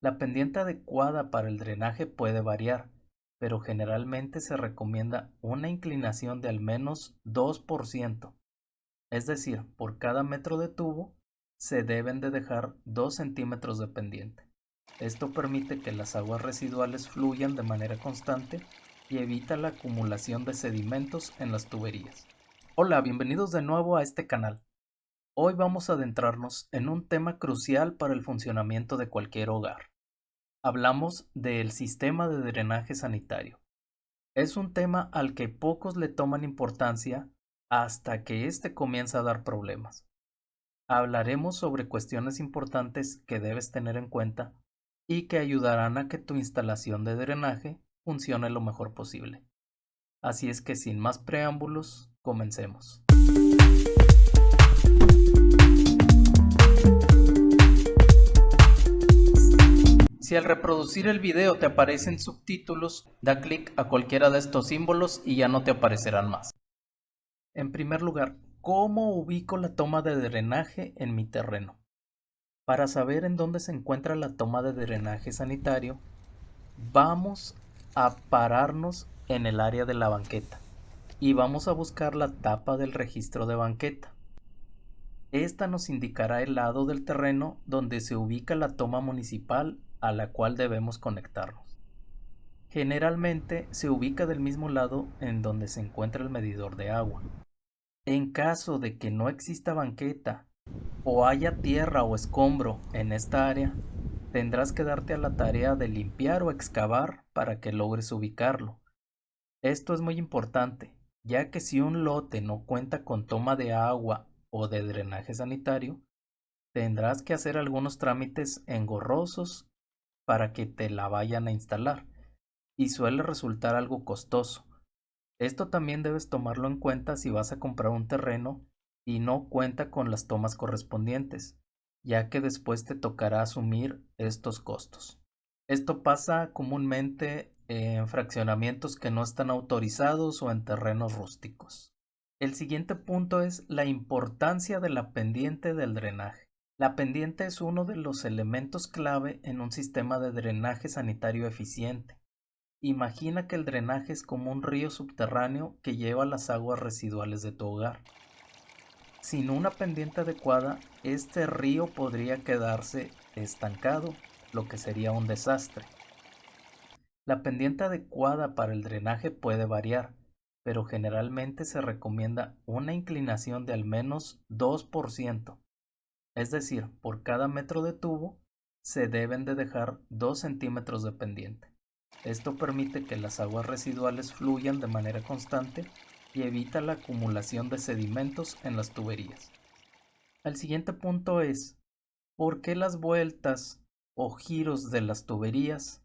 La pendiente adecuada para el drenaje puede variar, pero generalmente se recomienda una inclinación de al menos 2%, es decir, por cada metro de tubo se deben de dejar 2 centímetros de pendiente. Esto permite que las aguas residuales fluyan de manera constante y evita la acumulación de sedimentos en las tuberías. Hola, bienvenidos de nuevo a este canal. Hoy vamos a adentrarnos en un tema crucial para el funcionamiento de cualquier hogar. Hablamos del sistema de drenaje sanitario. Es un tema al que pocos le toman importancia hasta que éste comienza a dar problemas. Hablaremos sobre cuestiones importantes que debes tener en cuenta y que ayudarán a que tu instalación de drenaje funcione lo mejor posible. Así es que sin más preámbulos, comencemos. Si al reproducir el video te aparecen subtítulos, da clic a cualquiera de estos símbolos y ya no te aparecerán más. En primer lugar, ¿cómo ubico la toma de drenaje en mi terreno? Para saber en dónde se encuentra la toma de drenaje sanitario, vamos a pararnos en el área de la banqueta y vamos a buscar la tapa del registro de banqueta. Esta nos indicará el lado del terreno donde se ubica la toma municipal a la cual debemos conectarnos. Generalmente se ubica del mismo lado en donde se encuentra el medidor de agua. En caso de que no exista banqueta o haya tierra o escombro en esta área, tendrás que darte a la tarea de limpiar o excavar para que logres ubicarlo. Esto es muy importante, ya que si un lote no cuenta con toma de agua o de drenaje sanitario, tendrás que hacer algunos trámites engorrosos para que te la vayan a instalar, y suele resultar algo costoso. Esto también debes tomarlo en cuenta si vas a comprar un terreno y no cuenta con las tomas correspondientes, ya que después te tocará asumir estos costos. Esto pasa comúnmente en fraccionamientos que no están autorizados o en terrenos rústicos. El siguiente punto es la importancia de la pendiente del drenaje. La pendiente es uno de los elementos clave en un sistema de drenaje sanitario eficiente. Imagina que el drenaje es como un río subterráneo que lleva las aguas residuales de tu hogar. Sin una pendiente adecuada, este río podría quedarse estancado, lo que sería un desastre. La pendiente adecuada para el drenaje puede variar, pero generalmente se recomienda una inclinación de al menos 2%, es decir, por cada metro de tubo se deben de dejar 2 centímetros de pendiente. Esto permite que las aguas residuales fluyan de manera constante y evita la acumulación de sedimentos en las tuberías. El siguiente punto es, ¿por qué las vueltas o giros de las tuberías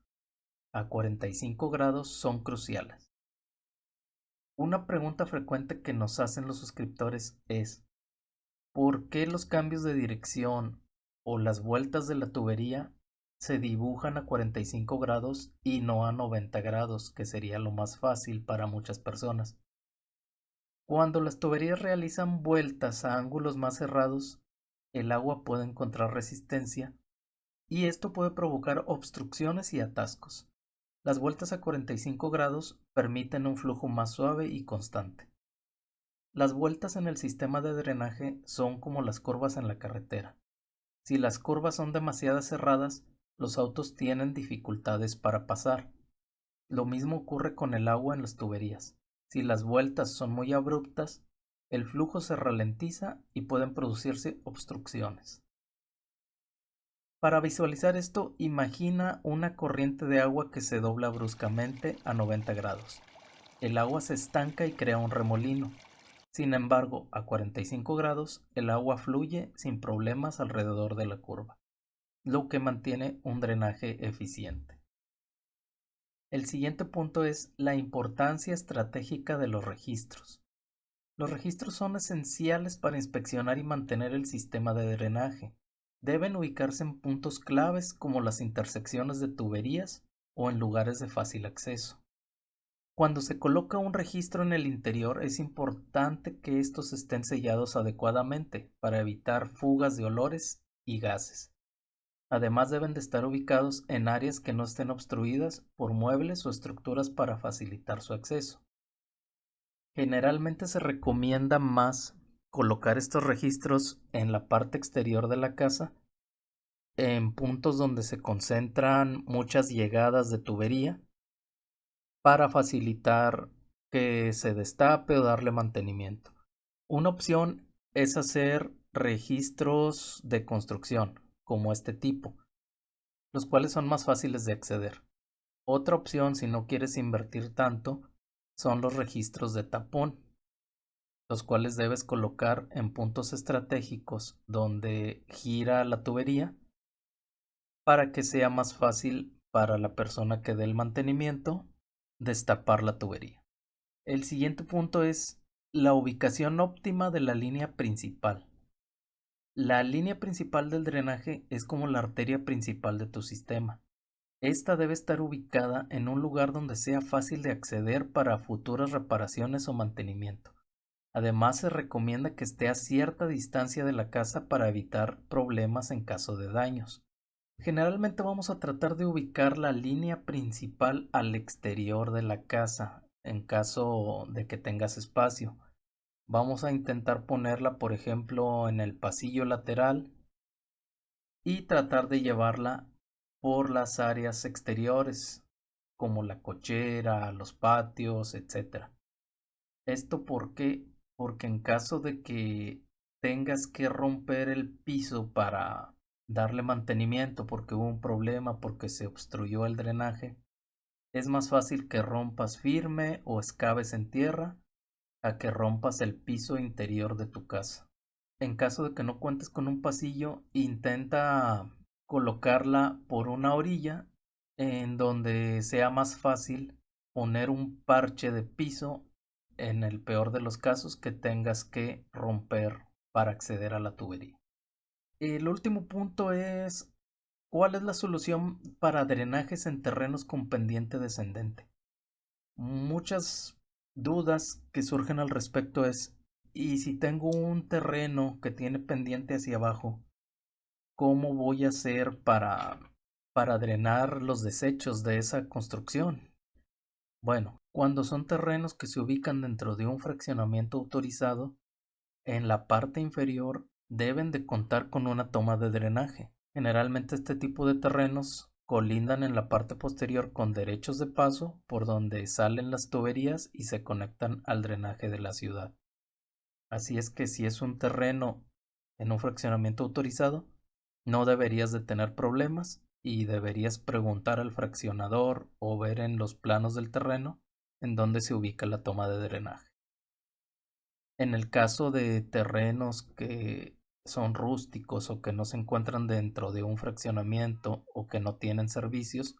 a 45 grados son cruciales? Una pregunta frecuente que nos hacen los suscriptores es, ¿por qué los cambios de dirección o las vueltas de la tubería se dibujan a 45 grados y no a 90 grados, que sería lo más fácil para muchas personas? Cuando las tuberías realizan vueltas a ángulos más cerrados, el agua puede encontrar resistencia y esto puede provocar obstrucciones y atascos. Las vueltas a 45 grados permiten un flujo más suave y constante. Las vueltas en el sistema de drenaje son como las curvas en la carretera. Si las curvas son demasiado cerradas, los autos tienen dificultades para pasar. Lo mismo ocurre con el agua en las tuberías. Si las vueltas son muy abruptas, el flujo se ralentiza y pueden producirse obstrucciones. Para visualizar esto, imagina una corriente de agua que se dobla bruscamente a 90 grados. El agua se estanca y crea un remolino. Sin embargo, a 45 grados, el agua fluye sin problemas alrededor de la curva, lo que mantiene un drenaje eficiente. El siguiente punto es la importancia estratégica de los registros. Los registros son esenciales para inspeccionar y mantener el sistema de drenaje. Deben ubicarse en puntos claves como las intersecciones de tuberías o en lugares de fácil acceso. Cuando se coloca un registro en el interior, es importante que estos estén sellados adecuadamente para evitar fugas de olores y gases. Además deben de estar ubicados en áreas que no estén obstruidas por muebles o estructuras para facilitar su acceso. Generalmente se recomienda más colocar estos registros en la parte exterior de la casa, en puntos donde se concentran muchas llegadas de tubería, para facilitar que se destape o darle mantenimiento. Una opción es hacer registros de construcción, como este tipo, los cuales son más fáciles de acceder. Otra opción, si no quieres invertir tanto, son los registros de tapón, los cuales debes colocar en puntos estratégicos donde gira la tubería para que sea más fácil para la persona que dé el mantenimiento destapar la tubería. El siguiente punto es la ubicación óptima de la línea principal. La línea principal del drenaje es como la arteria principal de tu sistema. Esta debe estar ubicada en un lugar donde sea fácil de acceder para futuras reparaciones o mantenimiento. Además, se recomienda que esté a cierta distancia de la casa para evitar problemas en caso de daños. Generalmente vamos a tratar de ubicar la línea principal al exterior de la casa, en caso de que tengas espacio. Vamos a intentar ponerla, por ejemplo, en el pasillo lateral y tratar de llevarla por las áreas exteriores, como la cochera, los patios, etc. ¿Esto por qué? Porque en caso de que tengas que romper el piso para darle mantenimiento porque hubo un problema, porque se obstruyó el drenaje, es más fácil que rompas firme o excaves en tierra a que rompas el piso interior de tu casa. En caso de que no cuentes con un pasillo, intenta colocarla por una orilla en donde sea más fácil poner un parche de piso en el peor de los casos que tengas que romper para acceder a la tubería. El último punto es: ¿cuál es la solución para drenajes en terrenos con pendiente descendente? Muchas dudas que surgen al respecto es: ¿y si tengo un terreno que tiene pendiente hacia abajo? ¿Cómo voy a hacer para drenar los desechos de esa construcción? Bueno, cuando son terrenos que se ubican dentro de un fraccionamiento autorizado, en la parte inferior deben de contar con una toma de drenaje. Generalmente este tipo de terrenos colindan en la parte posterior con derechos de paso por donde salen las tuberías y se conectan al drenaje de la ciudad. Así es que si es un terreno en un fraccionamiento autorizado, no deberías de tener problemas y deberías preguntar al fraccionador o ver en los planos del terreno en dónde se ubica la toma de drenaje. En el caso de terrenos que son rústicos o que no se encuentran dentro de un fraccionamiento o que no tienen servicios,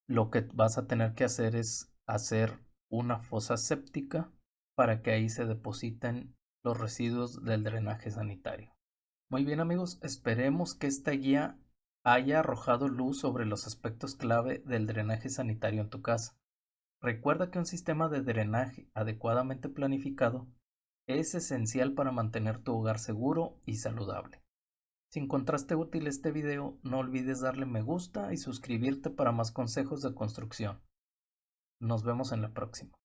lo que vas a tener que hacer es hacer una fosa séptica para que ahí se depositen los residuos del drenaje sanitario. Muy bien amigos, esperemos que esta guía haya arrojado luz sobre los aspectos clave del drenaje sanitario en tu casa. Recuerda que un sistema de drenaje adecuadamente planificado es esencial para mantener tu hogar seguro y saludable. Si encontraste útil este video, no olvides darle me gusta y suscribirte para más consejos de construcción. Nos vemos en la próxima.